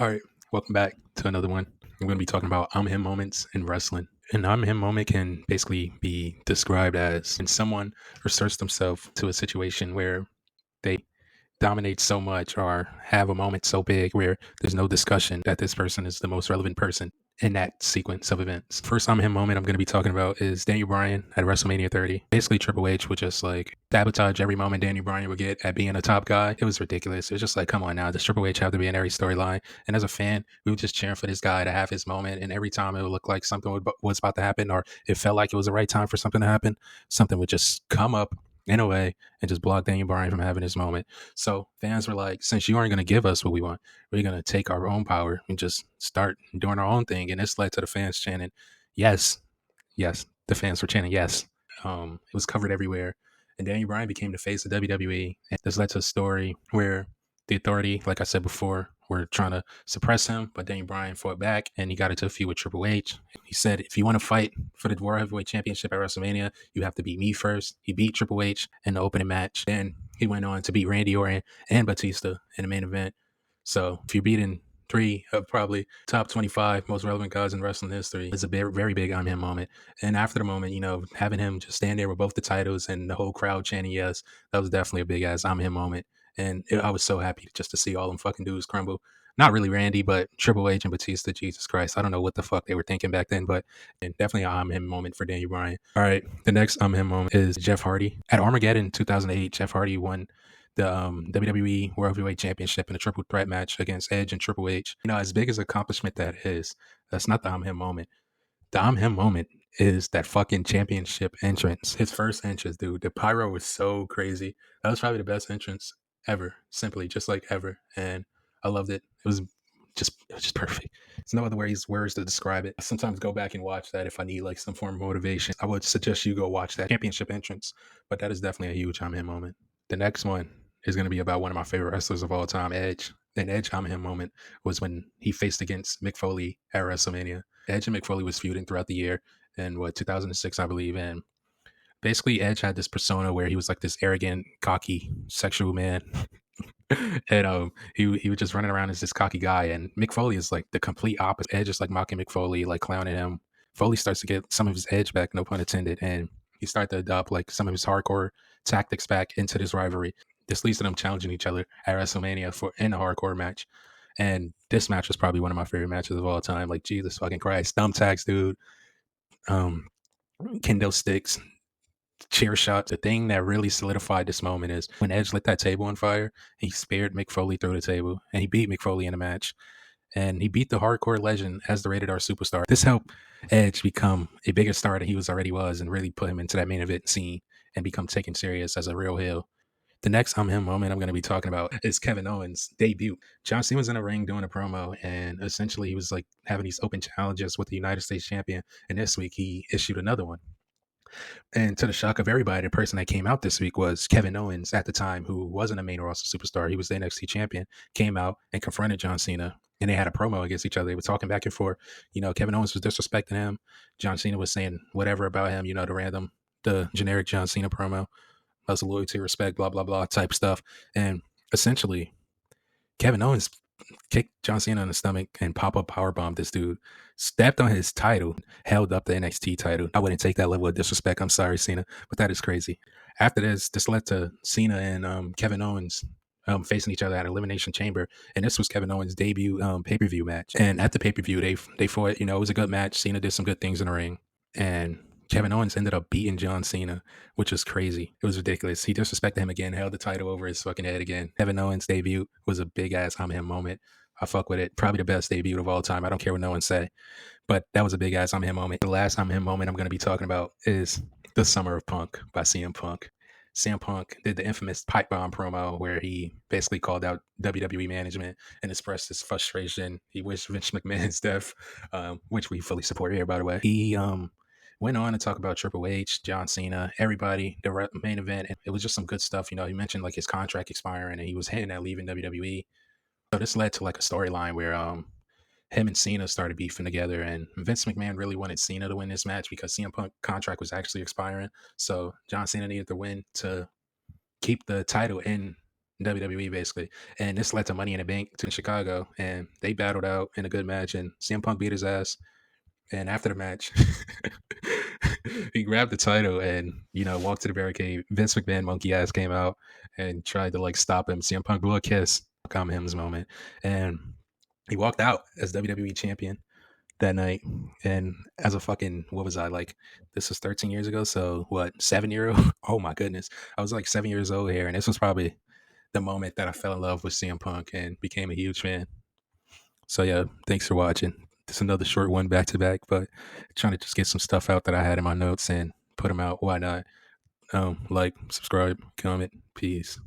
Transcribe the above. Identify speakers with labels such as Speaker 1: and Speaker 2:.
Speaker 1: All right, welcome back to another one. I'm going to be talking about I'm him moments in wrestling. An I'm him moment can basically be described as when someone asserts themselves to a situation where they dominate so much or have a moment so big where there's no discussion that this person is the most relevant person in that sequence of events. First I'm him moment I'm going to be talking about is Daniel Bryan at WrestleMania 30. Basically, Triple H would just like sabotage every moment Daniel Bryan would get at being a top guy. It was ridiculous. It was just like, come on now, does Triple H have to be in every storyline? And as a fan, we were just cheering for this guy to have his moment. And every time it would look like something was about to happen, or it felt like it was the right time for something to happen, something would just come up in a way and just block Daniel Bryan from having his moment. So fans were like, since you aren't going to give us what we want, we're going to take our own power and just start doing our own thing. And this led to the fans chanting, yes, yes. The fans were chanting, yes. It was covered everywhere. And Daniel Bryan became the face of WWE. And this led to a story where the Authority, like I said before, were trying to suppress him, but Daniel Bryan fought back and he got into a feud with Triple H. He said, if you want to fight for the World Heavyweight Championship at WrestleMania, you have to beat me first. He beat Triple H in the opening match. Then he went on to beat Randy Orton and Batista in the main event. So if you're beating three of probably top 25 most relevant guys in wrestling history, it's a very big I'm him moment. And after the moment, having him just stand there with both the titles and the whole crowd chanting yes, that was definitely a big ass I'm him moment. And I was so happy just to see all them fucking dudes crumble. Not really Randy, but Triple H and Batista. Jesus Christ, I don't know what the fuck they were thinking back then, but definitely an I'm him moment for Daniel Bryan. All right, the next I'm him moment is Jeff Hardy. At Armageddon 2008, Jeff Hardy won the WWE World Heavyweight Championship in a triple threat match against Edge and Triple H. As big as an accomplishment that is, that's not the I'm him moment. The I'm him moment is that fucking championship entrance. His first entrance, dude. The pyro was so crazy. That was probably the best entrance ever. Simply, just like ever. And I loved it. It was just perfect. There's no other words to describe it. I sometimes go back and watch that if I need like some form of motivation. I would suggest you go watch that championship entrance. But that is definitely a huge I'm him moment. The next one is going to be about one of my favorite wrestlers of all time, Edge. An Edge I'm him moment was when he faced against Mick Foley at WrestleMania. Edge and Mick Foley was feuding throughout the year in 2006, I believe. And basically, Edge had this persona where he was like this arrogant, cocky, sexual man. And he was just running around as this cocky guy. And Mick Foley is like the complete opposite. Edge is like mocking Mick Foley, like clowning him. Foley starts to get some of his edge back, no pun intended. And he started to adopt like some of his hardcore tactics back into this rivalry. This leads to them challenging each other at WrestleMania in a hardcore match. And this match was probably one of my favorite matches of all time. Like, Jesus fucking Christ. Thumbtacks, dude. Um, Kendo sticks, chair shots. The thing that really solidified this moment is when Edge lit that table on fire, he speared Mick Foley through the table and he beat Mick Foley in the match. And he beat the hardcore legend as the Rated R superstar. This helped Edge become a bigger star than he was and really put him into that main event scene and become taken serious as a real heel. The next I'm him moment I'm going to be talking about is Kevin Owens' debut. John Cena was in a ring doing a promo, and essentially he was like having these open challenges with the United States champion. And this week he issued another one. And to the shock of everybody, the person that came out this week was Kevin Owens at the time, who wasn't a main roster superstar. He was the NXT champion, came out and confronted John Cena. And they had a promo against each other. They were talking back and forth. Kevin Owens was disrespecting him. John Cena was saying whatever about him, the generic John Cena promo. That's loyalty, respect, blah, blah, blah type stuff. And essentially, Kevin Owens kicked John Cena in the stomach and pop-up powerbombed this dude, stepped on his title, held up the NXT title. I wouldn't take that level of disrespect. I'm sorry, Cena, but that is crazy. After this led to Cena and Kevin Owens facing each other at Elimination Chamber, and this was Kevin Owens' debut pay-per-view match. And at the pay-per-view, they fought. It was a good match. Cena did some good things in the ring, and Kevin Owens ended up beating John Cena, which was crazy. It was ridiculous. He disrespected him again, held the title over his fucking head again. Kevin Owens' debut was a big ass I'm him moment. I fuck with it. Probably the best debut of all time. I don't care what no one say, but that was a big ass I'm him moment. The last I'm him moment I'm going to be talking about is the Summer of Punk by CM Punk. CM Punk did the infamous pipe bomb promo where he basically called out WWE management and expressed his frustration. He wished Vince McMahon's death, which we fully support here, by the way. He went on to talk about Triple H, John Cena, everybody, the main event. And it was just some good stuff. He mentioned like his contract expiring and he was hinting at leaving WWE. So this led to like a storyline where him and Cena started beefing together, and Vince McMahon really wanted Cena to win this match because CM Punk contract was actually expiring. So John Cena needed to win to keep the title in WWE basically. And this led to Money in the Bank in Chicago, and they battled out in a good match, and CM Punk beat his ass. And after the match, he grabbed the title and walked to the barricade. Vince McMahon monkey ass came out and tried to like stop him. CM Punk blew a kiss. Calm him's moment, and he walked out as WWE champion that night. And as a fucking, what was I like? This was 13 years ago. So what, 7 year old? Oh my goodness. I was like 7 years old here. And this was probably the moment that I fell in love with CM Punk and became a huge fan. So yeah, thanks for watching. It's another short one back to back, but trying to just get some stuff out that I had in my notes and put them out. Why not? Like, subscribe, comment, peace.